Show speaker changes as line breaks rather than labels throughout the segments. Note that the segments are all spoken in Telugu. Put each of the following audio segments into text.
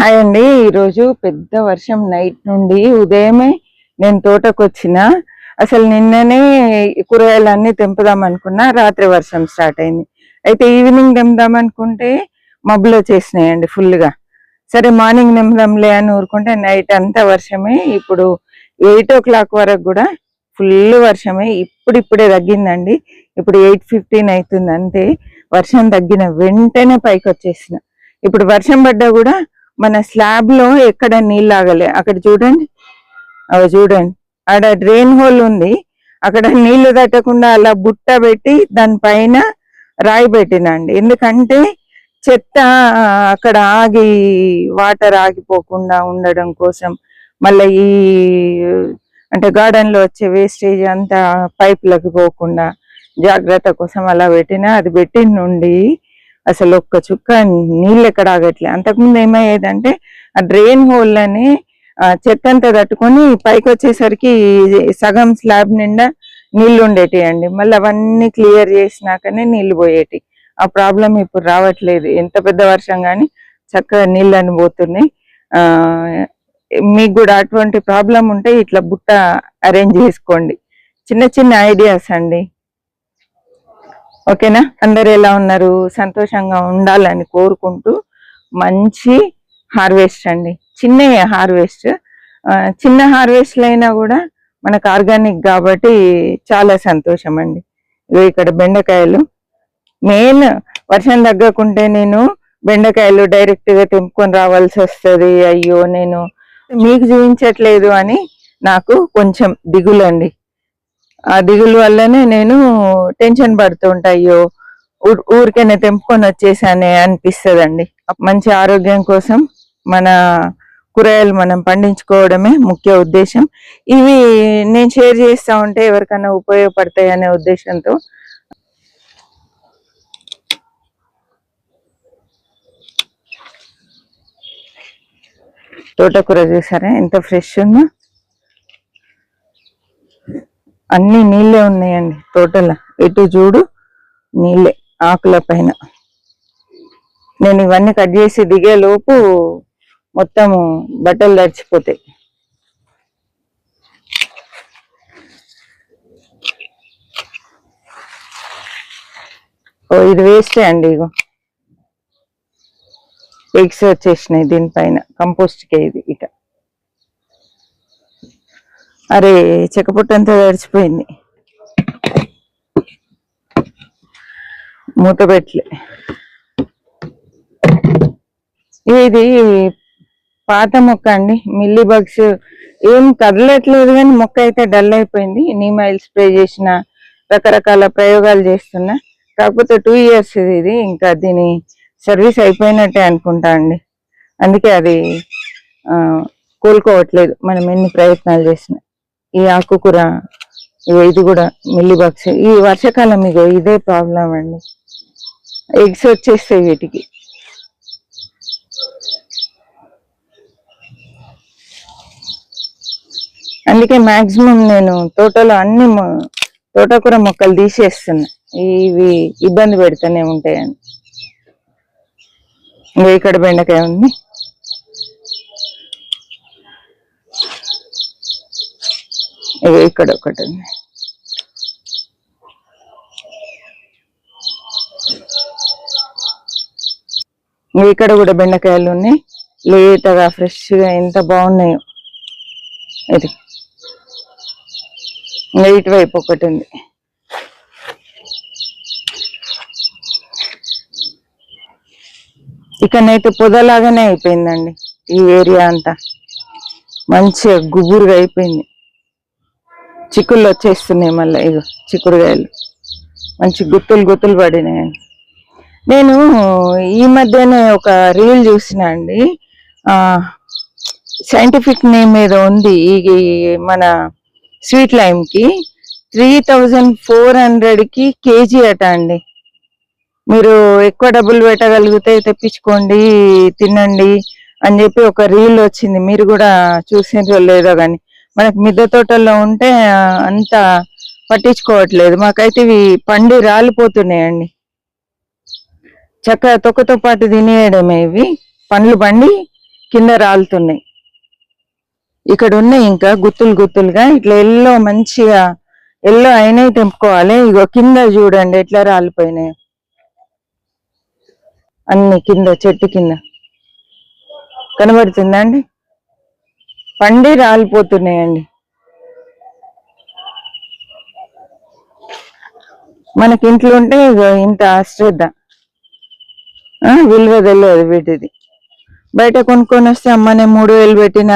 హాయ్ అండి. ఈరోజు పెద్ద వర్షం నైట్ నుండి ఉదయమే నేను తోటకు వచ్చిన. అసలు నిన్ననే కూరగాయలన్నీ తెంపుదాం అనుకున్నా, రాత్రి వర్షం స్టార్ట్ అయింది. అయితే ఈవినింగ్ తెంపుదాం అనుకుంటే మబ్బులు వచ్చేసినాయండి ఫుల్గా. సరే మార్నింగ్ తెంపుదాంలే అని ఊరుకుంటే నైట్ అంతా వర్షమే. ఇప్పుడు 8 o'clock వరకు కూడా ఫుల్ వర్షమే. ఇప్పుడిప్పుడే తగ్గిందండి. ఇప్పుడు 8:15 అవుతుంది అంతే. వర్షం తగ్గిన వెంటనే పైకి వచ్చేసిన. ఇప్పుడు వర్షం పడ్డా కూడా మన స్లాబ్ లో ఎక్కడ నీళ్ళు ఆగలే. అక్కడ చూడండి, అవి చూడండి, ఆడ డ్రైన్ హోల్ ఉంది. అక్కడ నీళ్లు తట్టకుండా అలా బుట్ట పెట్టి దానిపైన రాయి పెట్టినండి. ఎందుకంటే చెత్త అక్కడ ఆగి వాటర్ ఆగిపోకుండా ఉండడం కోసం. మళ్ళీ ఈ అంటే గార్డెన్ లో వచ్చే వేస్టేజ్ అంతా పైపులకు పోకుండా జాగ్రత్త కోసం అలా పెట్టినా. అది పెట్టిన నుండి అసలు ఒక్క చుక్క నీళ్ళు ఎక్కడ ఆగట్లే. అంతకుముందు ఏమయ్యేదంటే ఆ డ్రైన్ హోల్ అని చెత్త అంతా తట్టుకొని పైకి వచ్చేసరికి సగం స్లాబ్ నిండా నీళ్లు ఉండేటి అండి. మళ్ళీ అవన్నీ క్లియర్ చేసినాకనే నీళ్లు పోయేటి. ఆ ప్రాబ్లం ఇప్పుడు రావట్లేదు. ఎంత పెద్ద వర్షం కానీ చక్కగా నీళ్ళని పోతున్నాయి. మీకు కూడా అటువంటి ప్రాబ్లం ఉంటే ఇట్లా బుట్ట అరేంజ్ చేసుకోండి. చిన్న చిన్న ఐడియాస్ అండి. ఓకేనా? అందరు ఎలా ఉన్నారు? సంతోషంగా ఉండాలని కోరుకుంటూ మంచి హార్వెస్ట్ అండి. చిన్న హార్వెస్ట్, చిన్న హార్వెస్ట్లు అయినా కూడా మనకు ఆర్గానిక్ కాబట్టి చాలా సంతోషం అండి. ఇక్కడ బెండకాయలు మెయిన్ వర్షం తగ్గకుంటే నేను బెండకాయలు డైరెక్ట్ గా తెంపుకొని రావాల్సి వస్తుంది. అయ్యో, నేను మీకు చూపించట్లేదు అని నాకు కొంచెం దిగులండి. ఆ దిగులు వల్లనే నేను టెన్షన్ పడుతుంటా. అయ్యో, ఊరికైనా తెంపుకొని వచ్చేసానే అనిపిస్తుందండి. మంచి ఆరోగ్యం కోసం మన కూరగాయలు మనం పండించుకోవడమే ముఖ్య ఉద్దేశం. ఇవి నేను షేర్ చేస్తా ఉంటే ఎవరికైనా ఉపయోగపడతాయి అనే ఉద్దేశంతో. తోటకూర చూసారా ఎంత ఫ్రెష్ ఉందో? అన్ని నీళ్ళే ఉన్నాయండి తోటలో. ఎటు చూడు నీళ్ళే ఆకుల పైన. నేను ఇవన్నీ కట్ చేసి దిగే లోపు మొత్తం బట్టలు తడిచిపోతాయి. ఓ, ఇది వేస్టే అండి. ఇగో ఎగ్స్ వచ్చేసినాయి దీనిపైన. కంపోస్ట్కే ఇది. ఇక అరే, చెక్కపుట్టంతా తడిచిపోయింది. మూత పెట్టలే. ఇది పాత మొక్క అండి. మిల్లీ బగ్స్ ఏం కదలట్లేదు కానీ మొక్క అయితే డల్ అయిపోయింది. నీమ్ ఆయిల్ స్ప్రే చేసిన, రకరకాల ప్రయోగాలు చేస్తున్నా. కాకపోతే 2 years ఇది. ఇంకా దీని సర్వీస్ అయిపోయినట్టే అనుకుంటా అండి. అందుకే అది కోలుకోవట్లేదు మనం ఎన్ని ప్రయత్నాలు చేసినా. ఈ ఆకుకూర ఇది కూడా మిల్లీ బగ్స్. ఈ వర్షాకాలం ఇగో ఇదే ప్రాబ్లం అండి. ఎగ్స్ వచ్చేస్తాయి వీటికి. అందుకే మాక్సిమం నేను తోటలో అన్ని తోటకూర మొక్కలు తీసేస్తున్నా. ఇవి ఇబ్బంది పెడుతూనే ఉంటాయని. ఇంకా ఇక్కడ బెండకాయ ఉంది. ఇక్కడ ఒకటి ఉంది. ఇక్కడ కూడా బెండకాయలు ఉన్నాయి. లేతగా ఫ్రెష్గా ఎంత బాగున్నాయో. ఇది ఇటువైపు ఒకటి ఉంది. ఇక్కడనైతే పొదలాగానే అయిపోయిందండి. ఈ ఏరియా అంతా మంచిగా గుబురుగా అయిపోయింది. చిక్కుళ్ళు వచ్చేస్తున్నాయి మళ్ళీ. ఇగో చిక్కుడుకాయలు మంచి గుత్తులు గుత్తులు పడినాయండి. నేను ఈ మధ్యనే ఒక రీల్ చూసిన అండి. సైంటిఫిక్ నేమ్ ఏదో ఉంది ఈ మన స్వీట్ లైమ్ కి. 3400 కేజీ అట అండి. మీరు ఎక్కువ డబ్బులు పెట్టగలిగితే తెప్పించుకోండి, తినండి అని చెప్పి ఒక రీల్ వచ్చింది. మీరు కూడా చూసినో లేదో కానీ మనకు మిద్దె తోటల్లో ఉంటే అంత పట్టించుకోవట్లేదు. మాకైతే ఇవి పండి రాలిపోతున్నాయండి. చక్కగా తొక్కతో పాటు తినేయడమే. ఇవి పండ్లు పండి కింద రాలుతున్నాయి. ఇక్కడ ఉన్నాయి ఇంకా గుత్తులు గుత్తులుగా ఇట్లా ఎల్లో మంచిగా ఎల్లో అయినాయి తెంపుకోవాలి. ఇగో కింద చూడండి ఎట్లా రాలిపోయినాయి అన్ని కింద చెట్టు కింద కనబడుతుందండి. పండి రాలిపోతున్నాయండి. మనకి ఇంట్లో ఉంటే ఇంత అశ్రద్ధ విలువ తెలియదు వీటిది. బయట కొనుక్కొని వస్తే అమ్మనే 3,000 పెట్టిన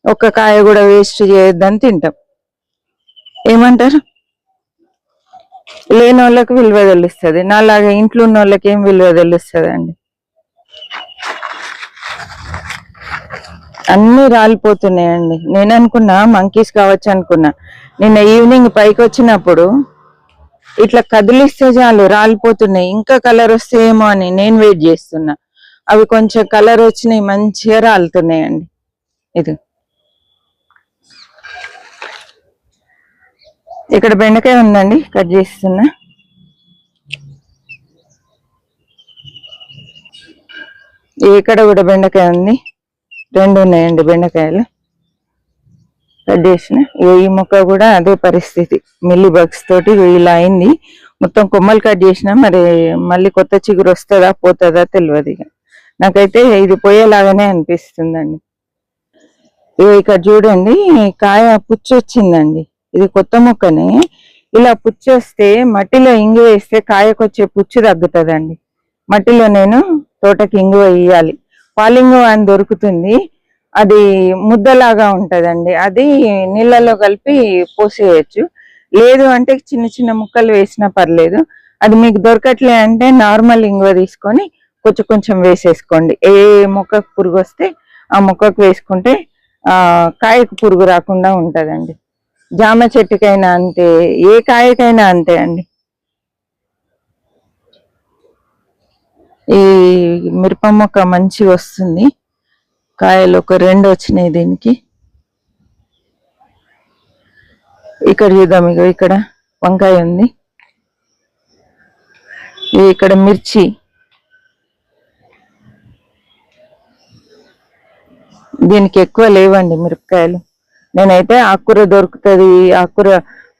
ఒక్క కాయ కూడా వేస్ట్ చేయొద్దని తింటాం. ఏమంటారు? లేని వాళ్ళకి విలువ తెలుస్తుంది. నాలాగా ఇంట్లో ఉన్న వాళ్ళకి ఏం విలువ తెలుస్తుంది అండి. అన్ని రాలిపోతున్నాయండి. నేను అనుకున్నా మంకీస్ కావచ్చు అనుకున్నా. నిన్న ఈవినింగ్ పైకి వచ్చినప్పుడు ఇట్లా కదిలిస్తే చాలు రాలిపోతున్నాయి. ఇంకా కలర్ వస్తే ఏమో అని నేను వెయిట్ చేస్తున్నా. అవి కొంచెం కలర్ వచ్చినాయి, మంచిగా రాలుతున్నాయండి. ఇది ఇక్కడ బెండకాయ ఉందండి, కట్ చేస్తున్నా. ఇక్కడ కూడా బెండకాయ ఉంది, 2 ఉన్నాయండి బెండకాయలు కట్ చేసిన. ఈ మొక్క కూడా అదే పరిస్థితి, మిల్లీ బగ్స్ తోటి ఇలా అయింది. మొత్తం కొమ్మలు కట్ చేసిన, మరి మళ్ళీ కొత్త చిగురు వస్తుందా పోతుందా తెలియదు. ఇక నాకైతే ఇది పోయేలాగానే అనిపిస్తుందండి. ఇక్కడ చూడండి కాయ పుచ్చు వచ్చిందండి. ఇది కొత్త మొక్కనే. ఇలా పుచ్చు వస్తే మట్టిలో ఇంగు వేస్తే కాయకు వచ్చే పుచ్చు తగ్గుతుందండి. మట్టిలో నేను తోటకి ఇంగువ వేయాలి. పాలింగువ అని దొరుకుతుంది, అది ముద్దలాగా ఉంటదండి. అది నీళ్ళలో కలిపి పోసేయచ్చు. లేదు అంటే చిన్న చిన్న ముక్కలు వేసినా పర్లేదు. అది మీకు దొరకట్లే అంటే నార్మల్ ఇంగువ తీసుకొని కొంచెం కొంచెం వేసేసుకోండి. ఏ మొక్కకు పురుగు వస్తే ఆ మొక్కకు వేసుకుంటే కాయకు పురుగు రాకుండా ఉంటదండి. జామ చెట్టుకైనా అంతే, ఏ కాయకైనా అంతే అండి. ఈ మిరప మొక్క మంచిగా వస్తుంది, కాయలు ఒక 2 వచ్చినాయి దీనికి. ఇక్కడ చూద్దాం, ఇక ఇక్కడ వంకాయ ఉంది, ఇక్కడ మిర్చి, దీనికి ఎక్కువ లేవండి మిరపకాయలు. నేనైతే ఆకుకూర దొరుకుతుంది, ఆకుకూర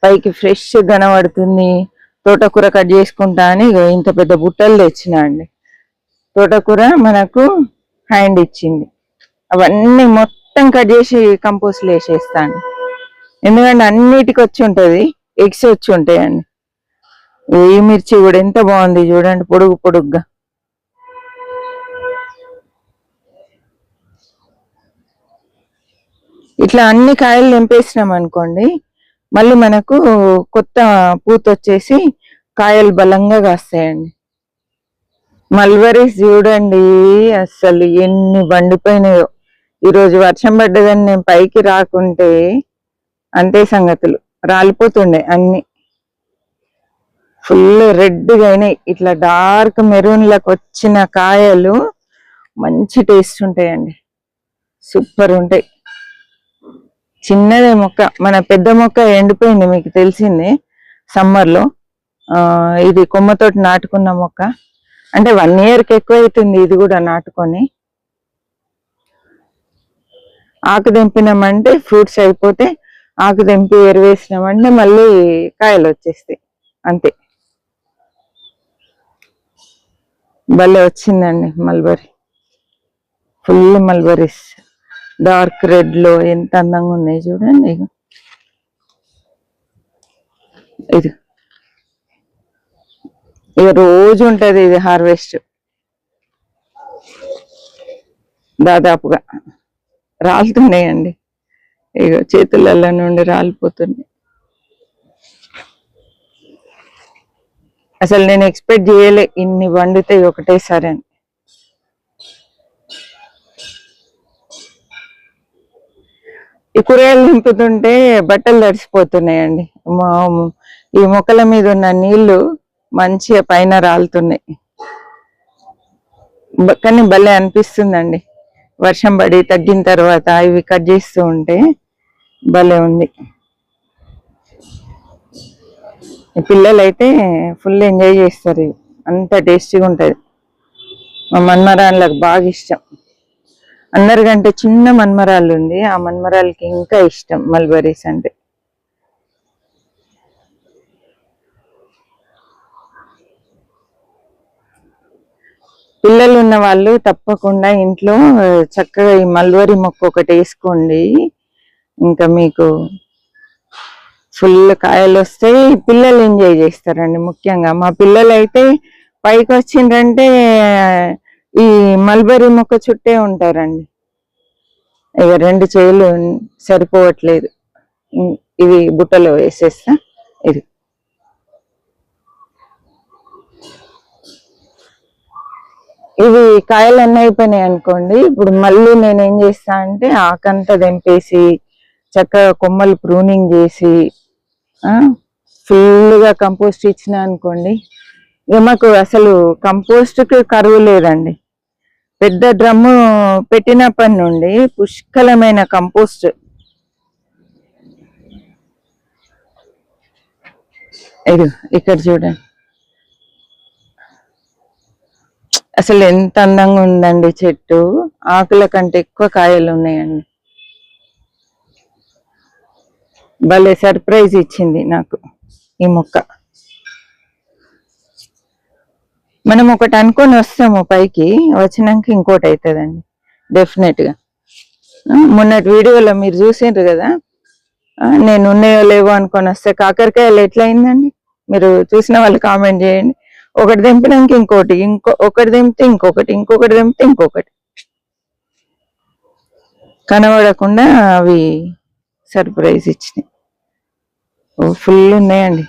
పైకి ఫ్రెష్ కనబడుతుంది, తోటకూర కట్ చేసుకుంటా అని ఇంత పెద్ద బుట్టలు తెచ్చిన అండి. తోటకూర మనకు హ్యాండ్ ఇచ్చింది, అవన్నీ మొత్తం కట్ చేసి కంపోస్ట్లో వేసేస్తాను. ఎందుకంటే అన్నిటికి వచ్చి ఉంటుంది, ఎగ్స్ వచ్చి ఉంటాయండి. ఈ మిర్చి కూడా ఎంత బాగుంది చూడండి, పొడుగు పొడుగ్గా. ఇట్లా అన్ని కాయలు నింపేసినాం అనుకోండి, మళ్ళీ మనకు కొత్త పూత వచ్చేసి కాయలు బలంగా కాస్తాయండి. మల్బరీస్ చూడండి అసలు ఎన్ని పండిపోయినాయో. ఈరోజు వర్షం పడ్డదని నేను పైకి రాకుంటే అంతే సంగతులు, రాలిపోతుండే అన్ని. ఫుల్ రెడ్గా అయినాయి. ఇట్లా డార్క్ మెరూన్లకు వచ్చిన కాయలు మంచి టేస్ట్ ఉంటాయండి, సూపర్ ఉంటాయి. చిన్నదే మొక్క, మన పెద్ద మొక్క ఎండిపోయింది మీకు తెలిసింది సమ్మర్లో. ఇది కొమ్మతోటి నాటుకున్న మొక్క, అంటే 1 ఇయర్కి ఎక్కువ అవుతుంది ఇది కూడా నాటుకొని. ఆకు తెంపినామంటే ఫ్రూట్స్ అయిపోతే, ఆకు తెంపి ఎరువేసినామంటే మళ్ళీ కాయలు వచ్చేస్తాయి అంతే. భలే వచ్చిందండి mulberry, full mulberries dark red లో ఎంత అందంగా ఉన్నాయి చూడండి. ఇది ఇక రోజు ఉంటది ఇది హార్వెస్ట్, దాదాపుగా రాలుతున్నాయండి. ఇక చేతులలో నుండి రాలిపోతున్నాయి. అసలు నేను ఎక్స్పెక్ట్ చేయలే ఇన్ని వండుతాయి ఒకటేసారి అని. ఈ కూరగాయలు నింపుతుంటే బట్టలు తడిసిపోతున్నాయండి. ఈ మొక్కల మీద ఉన్న నీళ్లు మంచిగా పైన రాలుతున్నాయి, కానీ భలే అనిపిస్తుందండి. వర్షం పడి తగ్గిన తర్వాత ఇవి కట్ చేస్తూ ఉంటే భలే ఉంది. పిల్లలు అయితే ఫుల్ ఎంజాయ్ చేస్తారు, ఇవి అంత టేస్టీగా ఉంటుంది. మా మన్మరాన్లకు బాగా ఇష్టం. అందరికంటే చిన్న మన్మరాలు ఉంది, ఆ మన్మరాలకి ఇంకా ఇష్టం మల్బరీస్ అంటే. పిల్లలు ఉన్న వాళ్ళు తప్పకుండా ఇంట్లో చక్కగా ఈ మల్బరీ మొక్క ఒకటి వేసుకోండి. ఇంకా మీకు ఫుల్ కాయలు వస్తాయి, పిల్లలు ఎంజాయ్ చేస్తారండి. ముఖ్యంగా మా పిల్లలు అయితే పైకి వచ్చిండ్రంటే ఈ మల్బరీ మొక్క చుట్టే ఉంటారండి. ఇక 2 చేతులు సరిపోవట్లేదు, ఇవి బుట్టలో వేసేస్తా. ఇది ఇవి కాయలు అన్నీ అయిపోయినాయి అనుకోండి. ఇప్పుడు మళ్ళీ నేను ఏం చేస్తా అంటే ఆకంతా తెంపేసి చక్కగా కొమ్మలు ప్రూనింగ్ చేసి ఫుల్గా కంపోస్ట్ ఇచ్చిన అనుకోండి, ఇక మాకు అసలు కంపోస్ట్కి కరువు లేదండి. పెద్ద డ్రమ్ము పెట్టినప్పటి నుండి పుష్కలమైన కంపోస్ట్. ఇది ఇక్కడ చూడండి, అసలు ఎంత అందంగా ఉందండి చెట్టు. ఆకుల కంటే ఎక్కువ కాయలు ఉన్నాయండి. భలే సర్ప్రైజ్ ఇచ్చింది నాకు ఈ మొక్క. మనం ఒకటి అనుకొని వస్తాము, పైకి వచ్చినాక ఇంకోటి అవుతుందండి డెఫినెట్ గా. మొన్నటి వీడియోలో మీరు చూసిండ్రు కదా, నేను ఉన్నాయో లేవో అనుకొని వస్తే కాకరకాయలు ఎట్లా అయిందండి. మీరు చూసిన వాళ్ళు కామెంట్ చేయండి. ఒకటి తెంపినాక ఇంకోటి, ఒకటి తెంపితే ఇంకొకటి, ఇంకొకటి తెంపితే ఇంకొకటి, కనబడకుండా అవి సర్ప్రైజ్ ఇచ్చినాయి. ఫుల్ ఉన్నాయండి.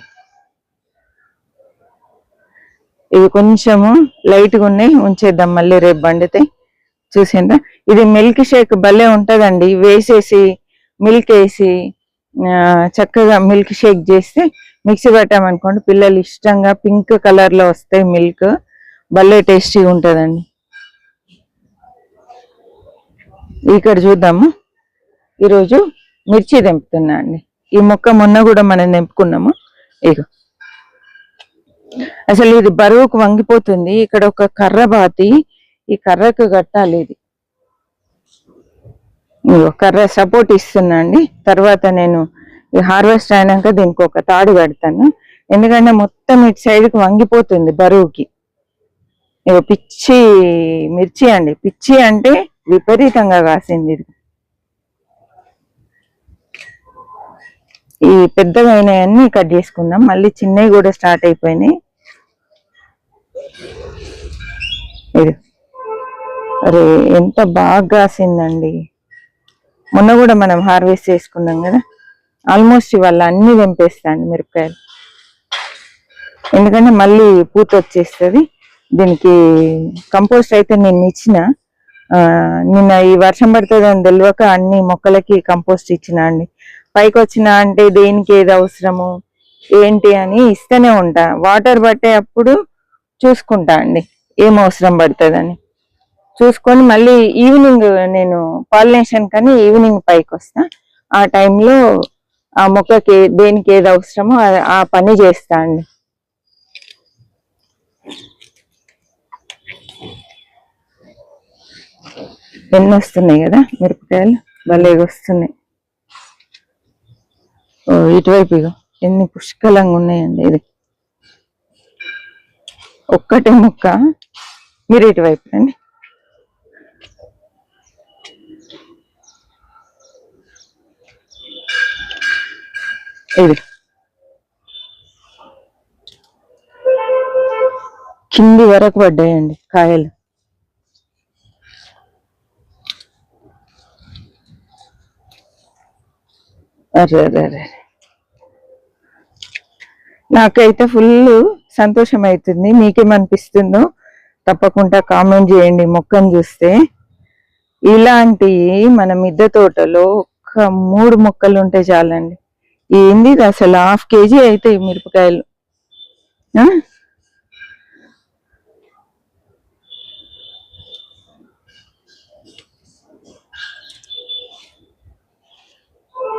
ఇవి కొంచెము లైట్గా ఉన్నాయి, ఉంచేద్దాం, మళ్ళీ రేపు బండితే. చూసిండ్రా, ఇది మిల్క్ షేక్ భలే ఉంటుందండి. వేసేసి మిల్క్ వేసి చక్కగా మిల్క్ షేక్ చేస్తే మిక్సీ పెట్టామనుకోండి, పిల్లలు ఇష్టంగా పింక్ కలర్ లో వస్తాయి మిల్క్, భలే టేస్టీగా ఉంటుందండి. ఇక్కడ చూద్దాము, ఈరోజు మిర్చి తెంపుతున్నా అండి. ఈ మొక్క మొన్న కూడా మనం తెంపుకున్నాము. ఇక అసలు ఇది బరువుకు వంగిపోతుంది. ఇక్కడ ఒక కర్ర బాతి, ఈ కర్రకు కట్టాలి. ఇది కర్ర సపోర్ట్ ఇస్తున్నా అండి. తర్వాత నేను ఈ హార్వెస్ట్ అయినాక దీనికి ఒక తాడు కడతాను, ఎందుకంటే మొత్తం ఇటు సైడ్కి వంగిపోతుంది బరువుకి. పిచ్చి మిర్చి అండి, పిచ్చి అంటే విపరీతంగా కాసింది ఇది. ఈ పెద్దగా అయినాయన్నీ కట్ చేసుకుందాం, మళ్ళీ చిన్నవి కూడా స్టార్ట్ అయిపోయినాయి. ఇది అరే ఎంత బాగా కాసిందండి. మొన్న కూడా మనం హార్వెస్ట్ చేసుకున్నాం కదా. ఆల్మోస్ట్ ఇవాళ అన్ని తెంపేస్తాండి మిరపకాయలు, ఎందుకంటే మళ్ళీ పూత వచ్చేస్తుంది. దీనికి కంపోస్ట్ అయితే నేను ఇచ్చిన, నిన్న ఈ వర్షం పడుతుందని తెలియక అన్ని మొక్కలకి కంపోస్ట్ ఇచ్చిన అండి. పైకి వచ్చిన అంటే దేనికి ఏది అవసరము ఏంటి అని ఇస్తూనే ఉంటా. వాటర్ పట్టే అప్పుడు చూసుకుంటా అండి ఏం అవసరం పడుతుందని చూసుకొని, మళ్ళీ ఈవినింగ్ నేను పాలినేషన్ కానీ ఈవినింగ్ పైకి వస్తా. ఆ టైంలో ఆ మొక్కకి దేనికి ఏది అవసరమో ఆ పని చేస్తా అండి. ఎన్ని వస్తున్నాయి కదా మిరపకాయలు, భలేగా వస్తున్నాయి. ఇటువైపు ఎన్ని పుష్కలంగా ఉన్నాయండి. ఇది ఒక్కటే ముక్క, మీరు ఇటువైపు రండి. ఇది కింది వరకు పడ్డాయండి కాయలు. అరే నాకైతే ఫుల్ సంతోషం అవుతుంది. మీకేమనిపిస్తుందో తప్పకుండా కామెంట్ చేయండి. మొక్కను చూస్తే ఇలాంటి మన మిద్దె తోటలో ఒక 3 మొక్కలు ఉంటే చాలండి. ఏంది అసలు 1/2 kg అవుతాయి మిరపకాయలు.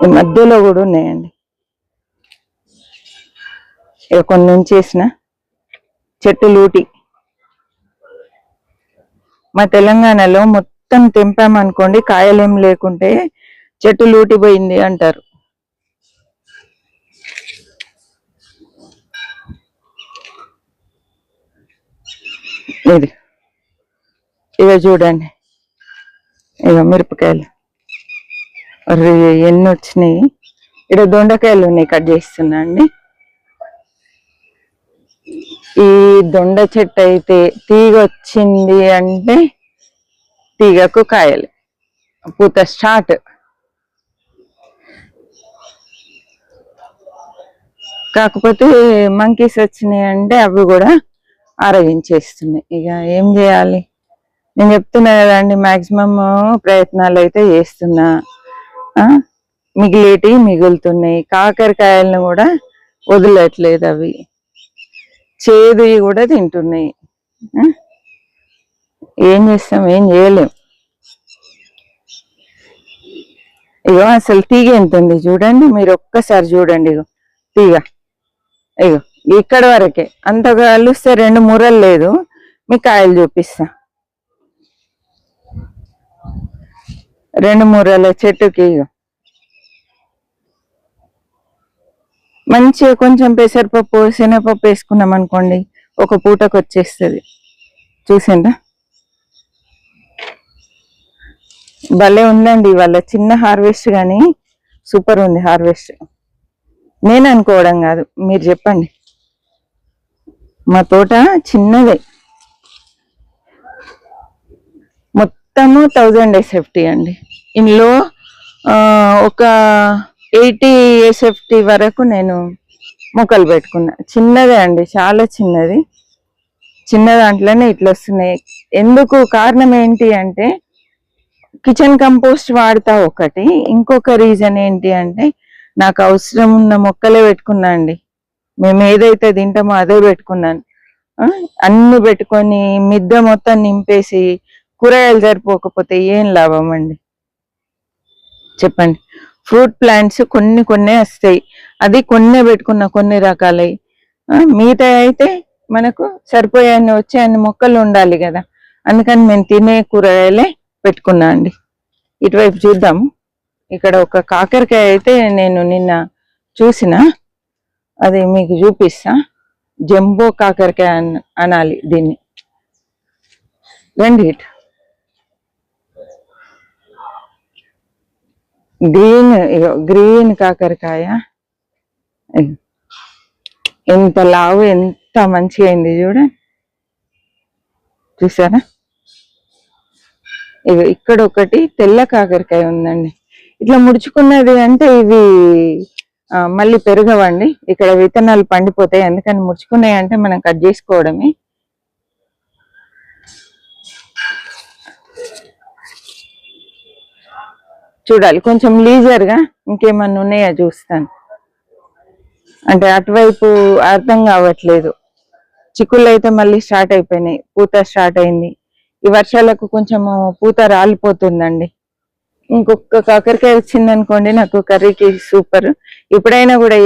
ఈ మధ్యలో కూడా ఉన్నాయండి. కొన్ని ఉంచేసిన చెట్టు లూటి. మా తెలంగాణలో మొత్తం తెంపామనుకోండి కాయలేం లేకుంటే చెట్టు లూటిపోయింది అంటారు. ఇది ఇక చూడండి, ఇక మిరపకాయలు ఎన్ని వచ్చినాయి. ఇక్కడ దొండకాయలు ఉన్నాయి, కట్ చేస్తున్నా అండి. ఈ దొండ చెట్టు అయితే తీగ వచ్చింది అంటే తీగకు కాయలు, పూత స్టార్ట్. కాకపోతే మంకీస్ వచ్చినాయి అంటే అవి కూడా ఆరగించేస్తున్నాయి. ఇక ఏం చేయాలి, నేను చెప్తున్నా కదండి, మాక్సిమం ప్రయత్నాలు అయితే చేస్తున్నా. మిగిలేటి మిగులుతున్నాయి. కాకరకాయలను కూడా వదిలట్లేదు, అవి చేదు కూడా తింటున్నాయి. ఏం చేస్తాం, ఏం చేయలేం. ఇగో అసలు తీగ ఎంత ఉంది చూడండి, మీరు ఒక్కసారి చూడండి. ఇగో తీగ, ఇగో ఇక్కడ వరకే, అంత కలిస్తే 2 మూరలు లేదు. మీకు కాయలు చూపిస్తా. 2 మూరల చెట్టుకి ఇగో మంచిగా కొంచెం పెసరపప్పు శనగపప్పు వేసుకున్నాం అనుకోండి, ఒక పూటకు వచ్చేస్తుంది. చూసిండ్రా, భలే ఉందండి ఇవాళ. చిన్న హార్వెస్ట్ కానీ సూపర్ ఉంది హార్వెస్ట్. నేను అనుకోవడం కాదు, మీరు చెప్పండి. మా తోట చిన్నదే, మొత్తము 1000 SFT అండి. ఇందులో ఒక 80 SFT వరకు నేను మొక్కలు పెట్టుకున్నా. చిన్నదే అండి, చాలా చిన్నది. చిన్న దాంట్లోనే ఇట్లా వస్తున్నాయి. ఎందుకు కారణం ఏంటి అంటే కిచెన్ కంపోస్ట్ వాడతా ఒకటి, ఇంకొక రీజన్ ఏంటి అంటే నాకు అవసరం ఉన్న మొక్కలే పెట్టుకున్నా అండి. మేము ఏదైతే తింటామో అదే పెట్టుకున్నాను. అన్ని పెట్టుకొని మిద్దె మొత్తం నింపేసి కూరగాయలు సరిపోకపోతే ఏం లాభం అండి చెప్పండి. ఫ్రూట్ ప్లాంట్స్ కొన్ని వస్తాయి, అది కొన్నే పెట్టుకున్న, కొన్ని రకాలై. మిగతా అయితే మనకు సరిపోయే వచ్చే అన్ని మొక్కలు ఉండాలి కదా, అందుకని మేము తినే కూరగాయలే పెట్టుకున్నా అండి. ఇటువైపు చూద్దాం. ఇక్కడ ఒక కాకరకాయ అయితే నేను నిన్న చూసిన, అది మీకు చూపిస్తా. జంబో కాకరకాయ అనాలి దీన్ని. రండి, ఇటు గ్రీన్ కాకరకాయ ఎంత లావు, ఎంత మంచిగా అయింది చూడండి. చూసారా, ఇక్కడ ఒకటి తెల్ల కాకరకాయ ఉందండి. ఇట్లా ముడుచుకున్నది అంటే ఇవి మళ్ళీ పెరగవండి, ఇక్కడ విత్తనాలు పండిపోతాయి. అందుకని ముడుచుకున్నాయి అంటే మనం కట్ చేసుకోవడమే. చూడాలి కొంచెం లీజర్గా, ఇంకేమన్నా ఉన్నాయా చూస్తాను. అంటే అటువైపు అర్థం కావట్లేదు. చిక్కుళ్ళు అయితే మళ్ళీ స్టార్ట్ అయిపోయినాయి, పూత స్టార్ట్ అయింది. ఈ వర్షాలకు కొంచెం పూత రాలిపోతుందండి. ఇంకొక కాకరకాయ వచ్చిందనుకోండి నాకు కర్రీకి సూపర్. ఎప్పుడైనా కూడా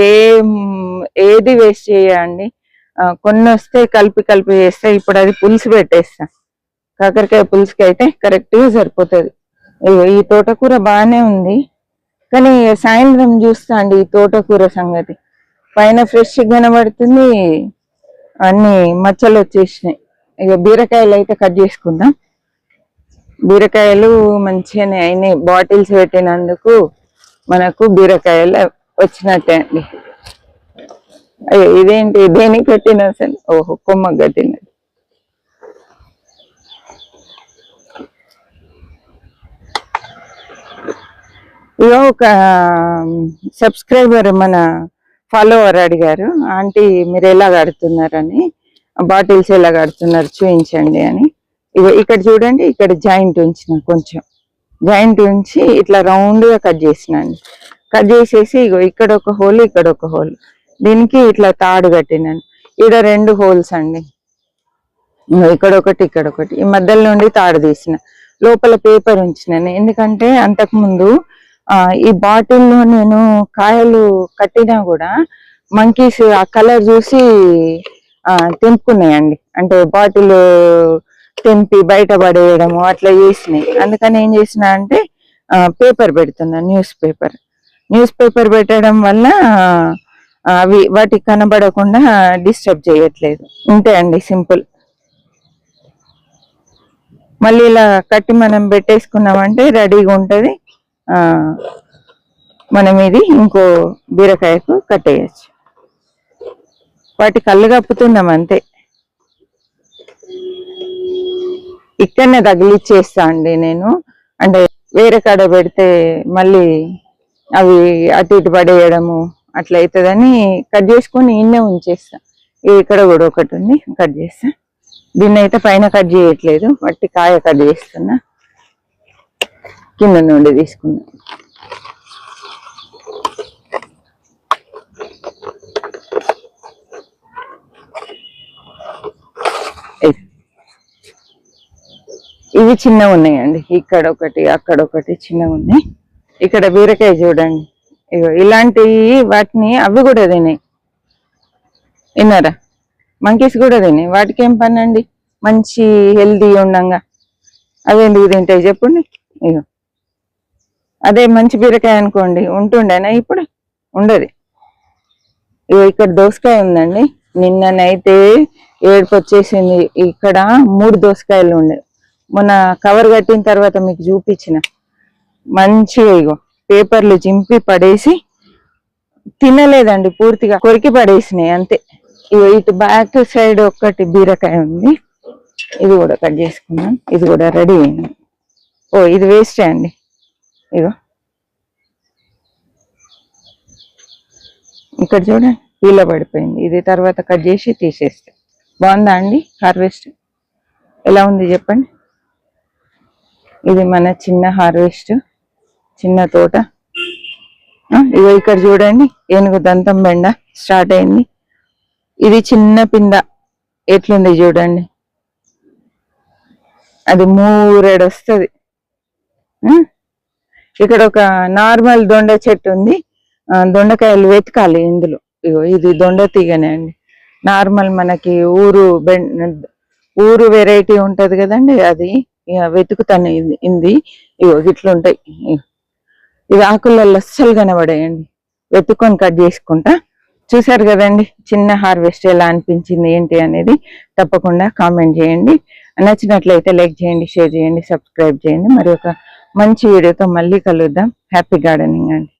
ఏది వేస్ట్ చేయండి, కొన్ని వస్తే కలిపి చేస్తా. ఇప్పుడు అది పులుసు పెట్టేస్తా, కాకరకాయ పులుసుకి అయితే కరెక్ట్గా సరిపోతుంది. ఈ తోటకూర బాగానే ఉంది, కానీ సాయంత్రం చూస్తా అండి ఈ తోటకూర సంగతి. పైన ఫ్రెష్ కనబడుతుంది, అన్ని మచ్చలు వచ్చేసినాయి. ఇక బీరకాయలు అయితే కట్ చేసుకుందాం. బీరకాయలు మంచిగానే అయినాయి, బాటిల్స్ పెట్టినందుకు మనకు బీరకాయలు వచ్చినట్టే అండి. ఇదేంటి దేనికి పెట్టిన అసలు, ఓహో కొమ్మకు కట్టినది. ఇగో ఒక సబ్స్క్రైబర్ మన ఫాలోవర్ అడిగారు, ఆంటీ మీరు ఎలా కడుతున్నారని, బాటిల్స్ ఎలా కడుతున్నారు చూపించండి అని. ఇగో ఇక్కడ చూడండి, ఇక్కడ జాయింట్ ఉంచిన, కొంచెం జాయింట్ ఉంచి ఇట్లా రౌండ్గా కట్ చేసినాను. కట్ చేసేసి ఇగో ఇక్కడ ఒక హోల్, ఇక్కడ ఒక హోల్, దీనికి ఇట్లా తాడు కట్టినాను. ఇక్కడ 2 హోల్స్ అండి, ఇక్కడ ఒకటి ఇక్కడ ఒకటి. ఈ మధ్యలో నుండి తాడు తీసిన, లోపల పేపర్ ఉంచినాను. ఎందుకంటే అంతకుముందు ఈ బాటిల్లో నేను కాయలు కట్టినా కూడా మంకీస్ ఆ కలర్ చూసి తెంపుకున్నాయండి. అంటే బాటిల్ తెంపి బయట పడేయడము అట్లా చేసినాయి. అందుకని ఏం చేసిన అంటే పేపర్ పెడుతున్నా, న్యూస్ పేపర్ పెట్టడం వల్ల అవి వాటికి కనబడకుండా డిస్టర్బ్ చేయట్లేదు. అంతే అండి, సింపుల్. మళ్ళీ ఇలా కట్టి మనం పెట్టేసుకున్నామంటే రెడీగా ఉంటది. మనం ఇది ఇంకో బీరకాయకు కట్టేయచ్చు. వాటి కళ్ళు కప్పుతున్నాం అంతే. ఇక్కడనే తగిలిచ్చేస్తా అండి నేను, అంటే వేరే కాడ పెడితే మళ్ళీ అవి అటు ఇటు పడేయడము అట్లా అవుతుందని కట్ చేసుకొని ఇన్నే ఉంచేస్తా. ఇక్కడ కూడా ఒకటి ఉంది, కట్ చేస్తా. దీన్ని అయితే పైన కట్ చేయట్లేదు, వట్టి కాయ కట్ చేస్తున్నా. కింద నుండి తీసుకున్నా. ఇవి చిన్నగా ఉన్నాయండి, ఇక్కడ ఒకటి అక్కడ ఒకటి చిన్నగా ఉన్నాయి. ఇక్కడ బీరకాయ చూడండి, ఇగో ఇలాంటివి వాటిని అవి కూడా తినాయి. విన్నారా, మంకీస్ కూడా తినాయి. వాటికి ఏం పని అండి, మంచి హెల్దీ ఉండంగా అవి ఎందుకు తింటాయి చెప్పండి. ఇగో అదే మంచి బీరకాయ అనుకోండి ఉంటుండేనా, ఇప్పుడు ఉండదు. ఇగో ఇక్కడ దోసకాయ ఉందండి, నిన్ననైతే ఏడుపు వచ్చేసింది. ఇక్కడ 3 దోసకాయలు ఉండే, మొన్న కవర్ కట్టిన తర్వాత మీకు చూపించిన. మంచిగా ఇగో పేపర్లు చింపి పడేసి తినలేదండి, పూర్తిగా కొరికి పడేసినాయి అంతే. ఇగో ఇటు బ్యాక్ సైడ్ ఒక్కటి బీరకాయ ఉంది, ఇది కూడా కట్ చేసుకున్నాం. ఇది కూడా రెడీ అయింది. ఓ ఇది వేస్టే అండి, ఇగో ఇక్కడ చూడండి పీల పడిపోయింది. ఇది తర్వాత కట్ చేసి తీసేస్తే బాగుందా అండి. హార్వెస్ట్ ఎలా ఉంది చెప్పండి. ఇది మన చిన్న హార్వెస్ట్, చిన్న తోట. ఇగో ఇక్కడ చూడండి ఏనుగు దంతం బెండ స్టార్ట్ అయింది. ఇది చిన్న పింద ఎట్లుంది చూడండి, అది 3 వస్తుంది. ఇక్కడ ఒక నార్మల్ దొండ చెట్టు ఉంది, దొండకాయలు వెతకాలి ఇందులో. ఇగో ఇది దొండ తీగనే అండి, నార్మల్ మనకి ఊరు వెరైటీ ఉంటది కదండి, అది వెతుకుతాను. ఇది ఇగో ఇట్లుంటాయి. ఇది ఆకులలో అస్సలు కనబడేయండి, వెతుక్కొని కట్ చేసుకుంటా. చూసారు కదండి చిన్న హార్వెస్ట్ ఎలా అనిపించింది ఏంటి అనేది తప్పకుండా కామెంట్ చేయండి. నచ్చినట్లయితే లైక్ చేయండి, షేర్ చేయండి, సబ్స్క్రైబ్ చేయండి. మరి ఒక మంచి వీడియోతో మళ్ళీ కలుద్దాం. హ్యాపీ గార్డెనింగ్ అండి.